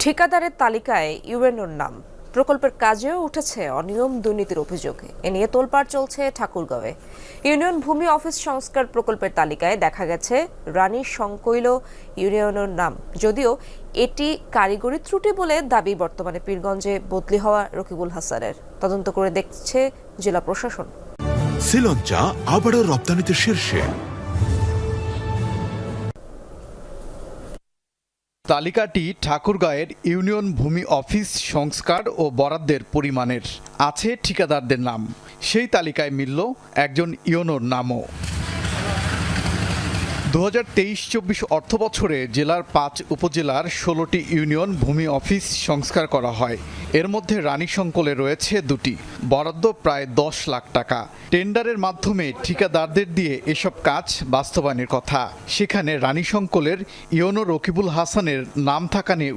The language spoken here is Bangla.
ঠিকাদারের তালিকায় ইউএনওর নাম, প্রকল্পের কাজেও উঠেছে অনিয়ম দুর্নীতির অভিযোগ। এ নিয়ে তোলপাড় চলছে ঠাকুরগাঁওয়ে। ইউনিয়ন ভূমি অফিস সংস্কার প্রকল্পের তালিকায় দেখা গেছে রানী সংকৈল ইউনিয়নের নাম, যদিও এটি কারিগরি ত্রুটি বলে দাবি বর্তমানে পীরগঞ্জে বদলি হওয়া রকিবুল হাসানের। তদন্ত করে দেখছে জেলা প্রশাসন। শ্রীলঙ্কা আবারও রপ্তানিতে শীর্ষে। তালিকাটি ঠাকুরগাঁয়ের ইউনিয়ন ভূমি অফিস সংস্কার ও বরাদ্দের পরিমাণের। আছে ঠিকাদারদের নাম, সেই তালিকায় মিলল একজন ইউনোর নামও। 2023-24 অর্থ বছরে জেলার 5 উপজেলার 16টি ইউনিয়ন ভূমি অফিস সংস্কার করা হয়। এর মধ্যে রানীশঙ্কলে রয়েছে 2টি, বরাদ্দ প্রায় 10 লাখ টাকা। টেন্ডারের মাধ্যমে ঠিকাদারদের দিয়ে এসব কাজ বাস্তবায়নের কথা। সেখানে রানীশঙ্কলের ইউনো রকিবুল হাসানের নাম থাকা নিয়ে